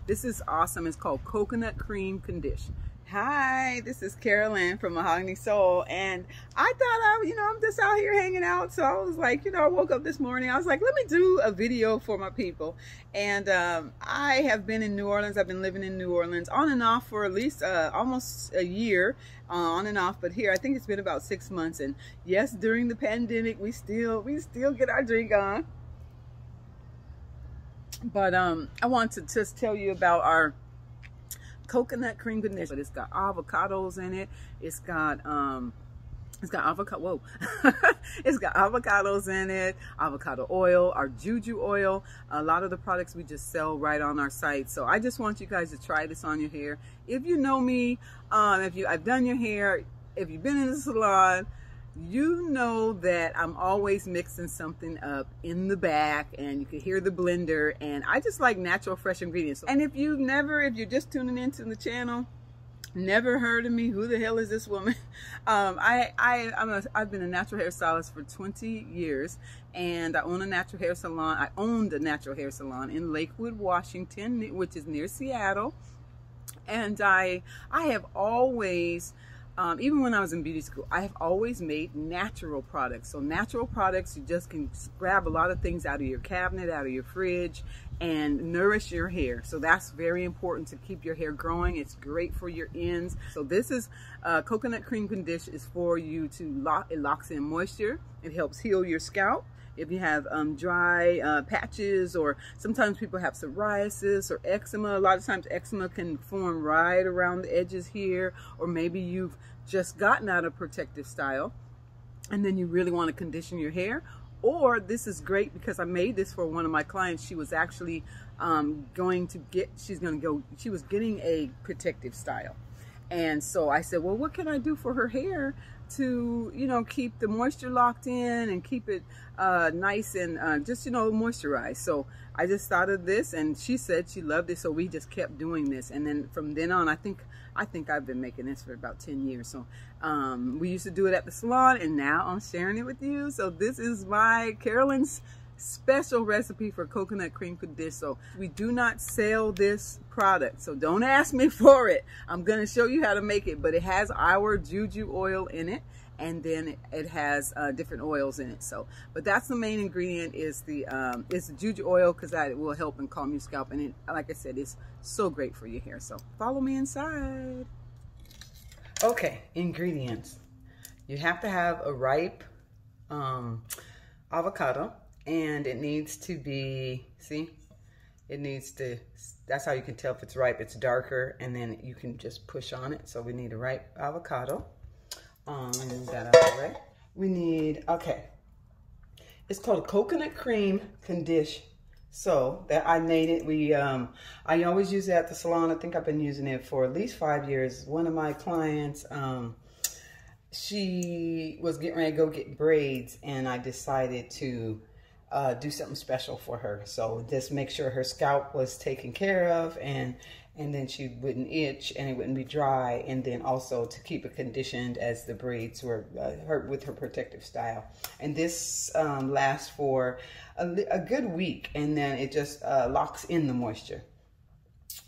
This is awesome. It's called Coconut Cream Condish. Hi, this is Carolyn from Mahogany Soul, and I thought I'm just out here hanging out. So I was like, I woke up this morning. I was like, let me do a video for my people. And I have been in New Orleans. I've been living in New Orleans on and off for at least almost a year, on and off. But here, I think it's been about 6 months. And yes, during the pandemic, we still get our drink on. But I want to just tell you about our coconut cream condish. But it's got avocados in it. It's got avocado. Whoa, it's got avocados in it. Avocado oil, our juju oil. A lot of the products we just sell right on our site. So I just want you guys to try this on your hair. If you know me, I've done your hair. If you've been in the salon, you know that I'm always mixing something up in the back, and you can hear the blender, and I just like natural fresh ingredients. And if you're just tuning into the channel, never heard of me, who the hell is this woman? I've been a natural hairstylist for 20 years, and I own a natural hair salon. I owned a natural hair salon in Lakewood, Washington, which is near Seattle. And I have always, even when I was in beauty school, I have always made natural products. So natural products, you just can grab a lot of things out of your cabinet, out of your fridge, and nourish your hair. So that's very important to keep your hair growing. It's great for your ends. So this is coconut cream condish is for you to it locks in moisture. It helps heal your scalp. If you have dry patches, or sometimes people have psoriasis or eczema. A lot of times eczema can form right around the edges here, or maybe you've just gotten out of protective style and then you really want to condition your hair. Or this is great because I made this for one of my clients. She was actually she was getting a protective style. And so I said, well, what can I do for her hair to, keep the moisture locked in and keep it nice and just, moisturized. So I just thought of this, and she said she loved it. So we just kept doing this. And then from then on, I think I've been making this for about 10 years. So we used to do it at the salon, and now I'm sharing it with you. So this is my Carolyn's special recipe for coconut cream condish. So we do not sell this product, so don't ask me for it. I'm going to show you how to make it, but it has our juju oil in it, and then it has different oils in it. So, but that's the main ingredient is the juju oil, because that will help and calm your scalp, and it, like I said, it's so great for your hair. So follow me inside. Okay, ingredients. You have to have a ripe avocado. And it needs to be, that's how you can tell if it's ripe. It's darker, and then you can just push on it. So we need a ripe avocado. Move that out of the way. We need, it's called a coconut cream condish. So that I made it, I always use it at the salon. I think I've been using it for at least 5 years. One of my clients, she was getting ready to go get braids, and I decided to do something special for her. So just make sure her scalp was taken care of, and then she wouldn't itch and it wouldn't be dry, and then also to keep it conditioned as the braids were with her protective style. And this lasts for a good week, and then it just locks in the moisture.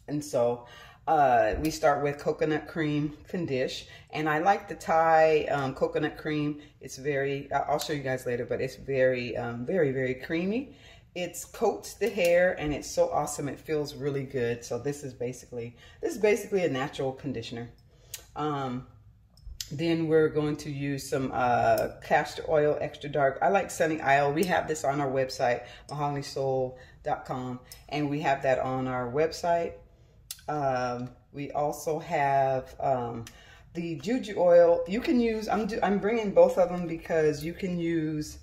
And so we start with coconut cream condish, and I like the Thai coconut cream. It's very, I'll show you guys later, but it's very, very creamy. It coats the hair, and it's so awesome. It feels really good. So this is basically a natural conditioner. Then we're going to use some castor oil, extra dark. I like Sunny Isle. We have this on our website, mahoganysoul.com, and we have that on our website. We also have the juju oil. You can use, I'm bringing both of them because you can use,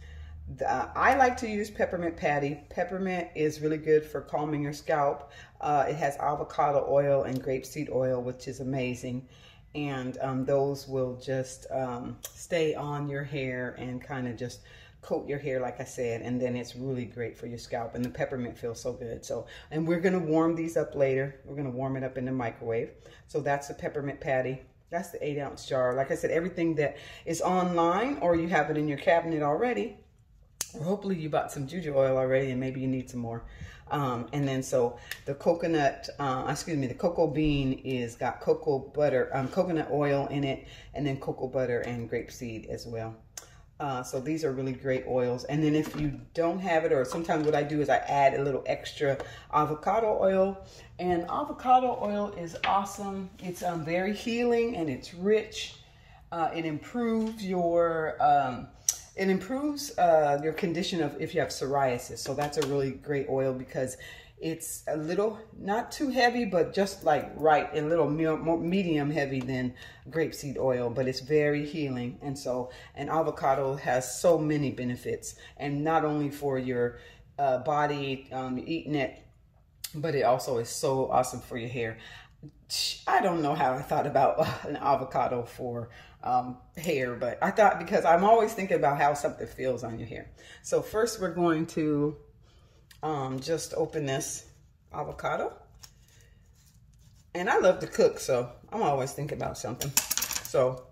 I like to use peppermint patty. Peppermint is really good for calming your scalp. It has avocado oil and grapeseed oil, which is amazing. And those will just stay on your hair and kind of just coat your hair, like I said, and then it's really great for your scalp, and the peppermint feels so good. So, and we're gonna warm these up later. We're gonna warm it up in the microwave. So that's the peppermint patty. That's the 8-ounce jar. Like I said, everything that is online or you have it in your cabinet already, Or hopefully you bought some juju oil already and maybe you need some more. And then so the coconut, the cocoa bean is got cocoa butter, coconut oil in it, and then cocoa butter and grapeseed as well. So these are really great oils. And then if you don't have it, or sometimes what I do is I add a little extra avocado oil. And avocado oil is awesome. It's very healing and it's rich. It improves your condition of if you have psoriasis. So that's a really great oil because it's a little, not too heavy, but just like right, a little more medium heavy than grapeseed oil, but it's very healing. And so, and avocado has so many benefits, and not only for your body, eating it, but it also is so awesome for your hair. I don't know how I thought about an avocado for hair, but I thought, because I'm always thinking about how something feels on your hair. So first we're going to just open this avocado. And I love to cook, so I'm always thinking about something. So,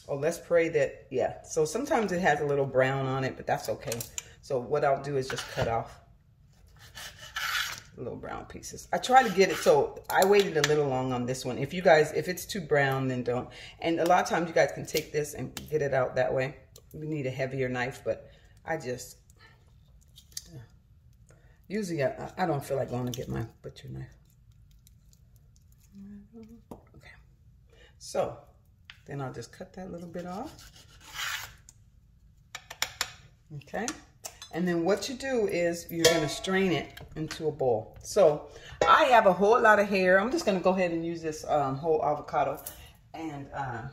let's pray that, yeah. So sometimes it has a little brown on it, but that's okay. So what I'll do is just cut off little brown pieces. I try to get it, so I waited a little long on this one. If it's too brown, then don't. And a lot of times you guys can take this and get it out that way. You need a heavier knife, but I just, usually I don't feel like going to get my butcher knife. Okay, so then I'll just cut that little bit off. Okay. And then what you do is you're going to strain it into a bowl. So I have a whole lot of hair. I'm just going to go ahead and use this whole avocado. And I'm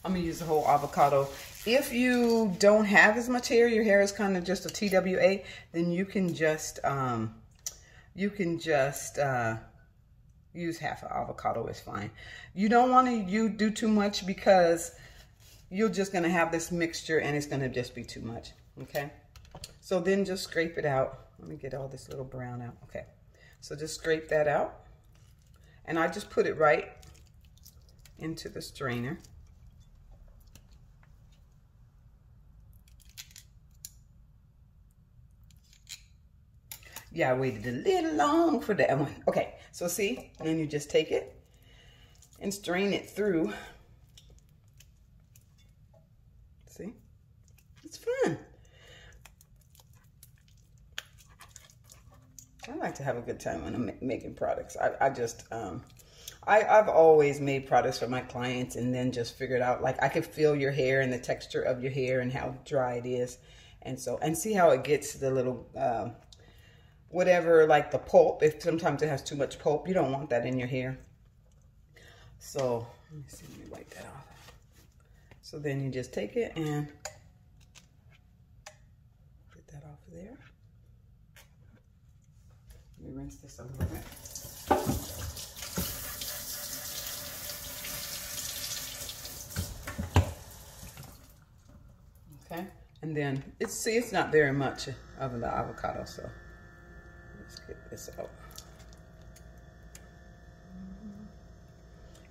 going to use the whole avocado. If you don't have as much hair, your hair is kind of just a TWA, then you can just use half an avocado is fine. You don't want to do too much because you're just going to have this mixture and it's going to just be too much. Okay, so then just scrape it out. Let me get all this little brown out. Okay, so just scrape that out. And I just put it right into the strainer. Yeah, I waited a little long for that one. Okay, so see, then you just take it and strain it through. See, it's fun. I like to have a good time when I'm making products. I've always made products for my clients and then just figured out, like, I could feel your hair and the texture of your hair and how dry it is. And so, and see how it gets the little, whatever, like the pulp. If sometimes it has too much pulp, you don't want that in your hair. So, let me see, let me wipe that off. So then you just take it and get that off of there. Let me rinse this a little bit. Okay, and then it's not very much of the avocado, so let's get this out.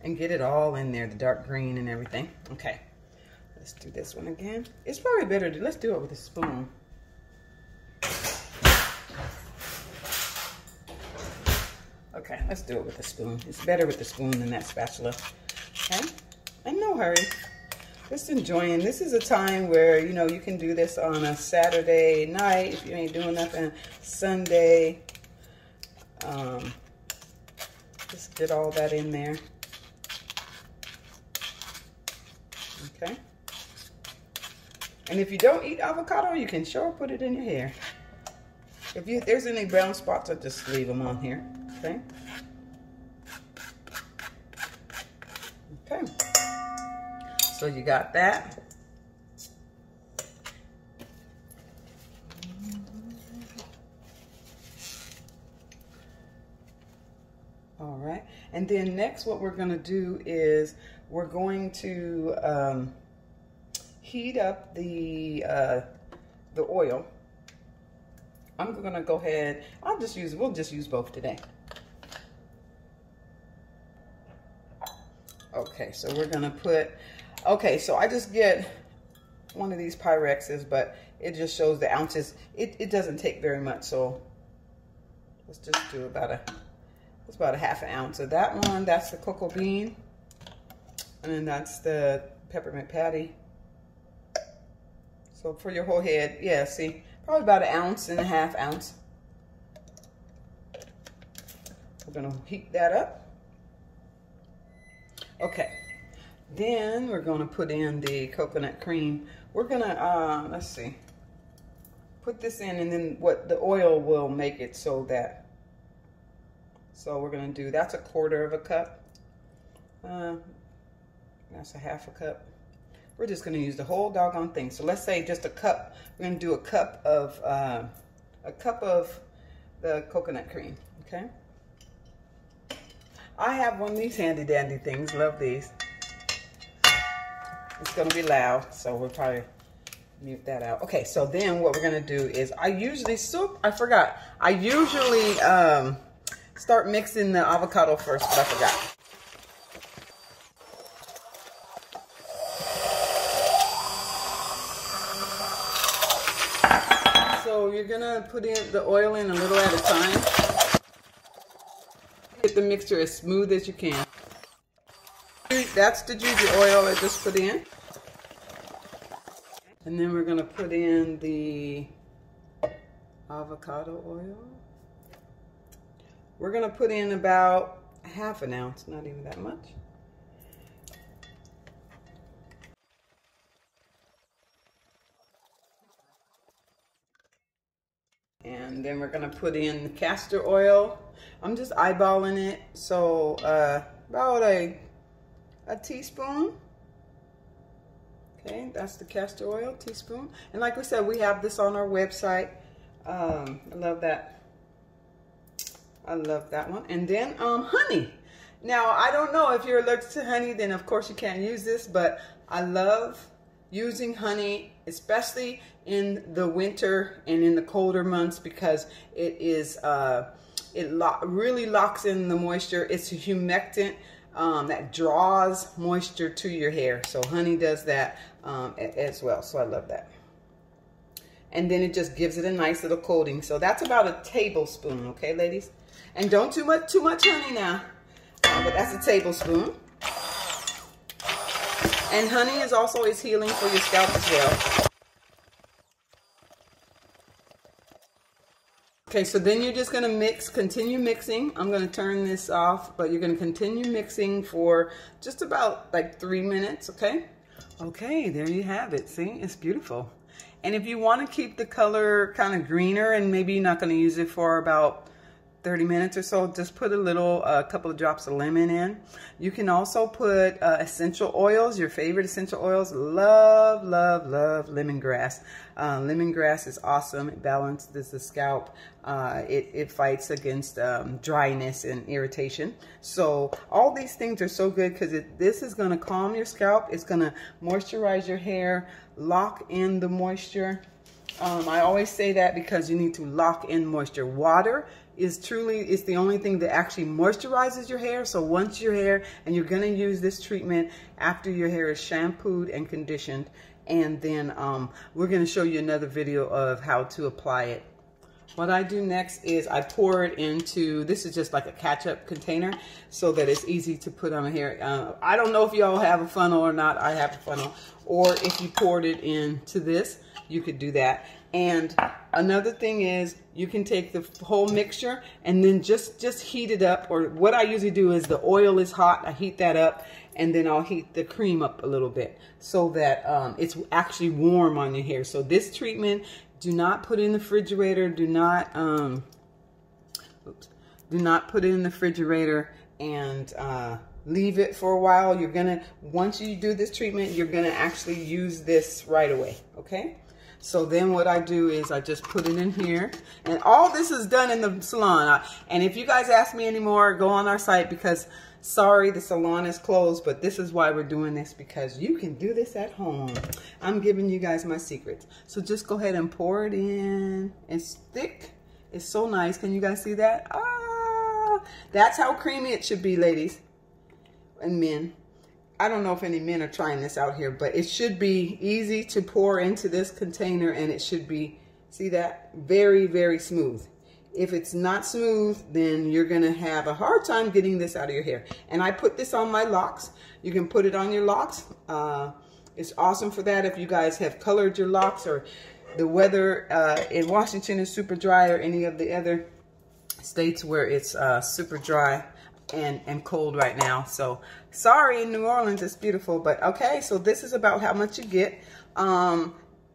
And get it all in there, the dark green and everything. Okay, let's do this one again. It's probably better let's do it with a spoon. Okay, let's do it with a spoon. It's better with the spoon than that spatula. Okay, and no hurry. Just enjoying. This is a time where, you know, you can do this on a Saturday night if you ain't doing nothing. Sunday. Just get all that in there. Okay. And if you don't eat avocado, you can sure put it in your hair. If there's any brown spots, I'll just leave them on here. Okay. Okay. So you got that. All right. And then next what we're going to do is we're going to heat up the oil. I'm going to go ahead, we'll just use both today. Okay, so we're going to put, okay, so I just get one of these Pyrexes, but it just shows the ounces. It doesn't take very much, so let's just do about a half an ounce of that one. That's the cocoa bean, and then that's the peppermint patty. So for your whole head, yeah, see, probably about an ounce and a half ounce. We're gonna heat that up. Okay, then we're gonna put in the coconut cream. We're gonna, let's see, put this in, and then the oil will make it so that, so we're gonna do, that's a quarter of a cup. That's a half a cup. We're just gonna use the whole doggone thing. So let's say just a cup. We're gonna do a cup of the coconut cream, okay? I have one of these handy dandy things, love these. It's gonna be loud, so we'll probably mute that out. Okay, so then what we're gonna do is, I usually start mixing the avocado first, but I forgot. So you're gonna put in the oil in a little at a time. Get the mixture as smooth as you can. That's the ginger oil I just put in. And then we're gonna put in the avocado oil. We're gonna put in about half an ounce, not even that much. And then we're gonna put in the castor oil. I'm just eyeballing it, so about a teaspoon. Okay, that's the castor oil, teaspoon. And like we said, we have this on our website. I love that. I love that one. And then honey. Now, I don't know if you're allergic to honey, then of course you can't use this, but I love using honey, especially in the winter and in the colder months, because it is really locks in the moisture. It's a humectant that draws moisture to your hair. So honey does that as well. So I love that. And then it just gives it a nice little coating. So that's about a tablespoon, okay, ladies? And don't too much honey now, but that's a tablespoon. And honey is also healing for your scalp as well. Okay, so then you're just gonna continue mixing. I'm gonna turn this off, but you're gonna continue mixing for just about like 3 minutes, okay? Okay, there you have it. See, it's beautiful. And if you wanna keep the color kind of greener and maybe you're not gonna use it for about 30 minutes or so, just put a couple of drops of lemon in. You can also put essential oils, your favorite essential oils. Love, love, love lemongrass. Lemongrass is awesome. It balances the scalp. It fights against dryness and irritation. So all these things are so good because this is going to calm your scalp. It's going to moisturize your hair, lock in the moisture. I always say that because you need to lock in moisture. Water is the only thing that actually moisturizes your hair. So once your hair, and you're going to use this treatment after your hair is shampooed and conditioned, and then we're going to show you another video of how to apply it. What I do next is I pour it into, this is just like a catch-up container so that it's easy to put on my hair. I don't know if y'all have a funnel or not. I have a funnel. Or if you poured it into this, you could do that. And another thing is you can take the whole mixture and then just heat it up. Or what I usually do is the oil is hot, I heat that up, and then I'll heat the cream up a little bit so that it's actually warm on your hair. So this treatment, do not put in the refrigerator. Do not put it in the refrigerator and leave it for a while. You're gonna, once you do this treatment, you're gonna actually use this right away, okay? So then what I do is I just put it in here, and all this is done in the salon. And if you guys ask me anymore, go on our site, because sorry, the salon is closed, but this is why we're doing this, because you can do this at home. I'm giving you guys my secrets. So just go ahead and pour it in. It's thick. It's so nice. Can you guys see that? Ah, that's how creamy it should be, ladies and men. I don't know if any men are trying this out here, but it should be easy to pour into this container, and it should be, see that? Very, very smooth. If it's not smooth, then you're gonna have a hard time getting this out of your hair. And I put this on my locks. You can put it on your locks. It's awesome for that if you guys have colored your locks, or the weather in Washington is super dry, or any of the other states where it's super dry and cold right now. So sorry, in New Orleans it's beautiful, but okay. So this is about how much you get.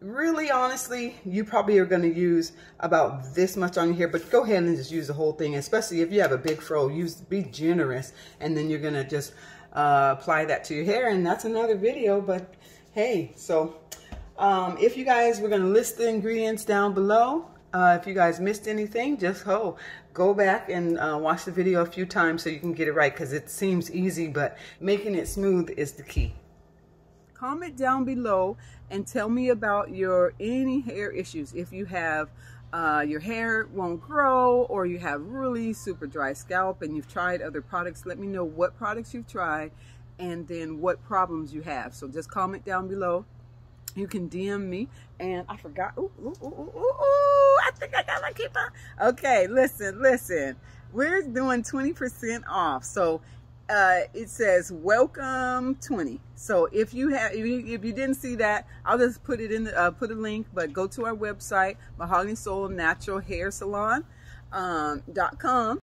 Really, honestly, you probably are going to use about this much on your hair, but go ahead and just use the whole thing, especially if you have a big fro. Be generous, and then you're going to just apply that to your hair, and that's another video. But hey, so if you guys, we're going to list the ingredients down below. If you guys missed anything, just go back and watch the video a few times so you can get it right, because it seems easy, but making it smooth is the key. Comment down below and tell me about any hair issues. If you have your hair won't grow, or you have really super dry scalp and you've tried other products, let me know what products you've tried and then what problems you have. So just comment down below. You can DM me, and I forgot. I think I got my keeper. Okay, listen. We're doing 20% off. So it says welcome 20. So if you didn't see that, I'll just put it in the put a link. But go to our website, Mahogany Soul Natural Hair Salon.com,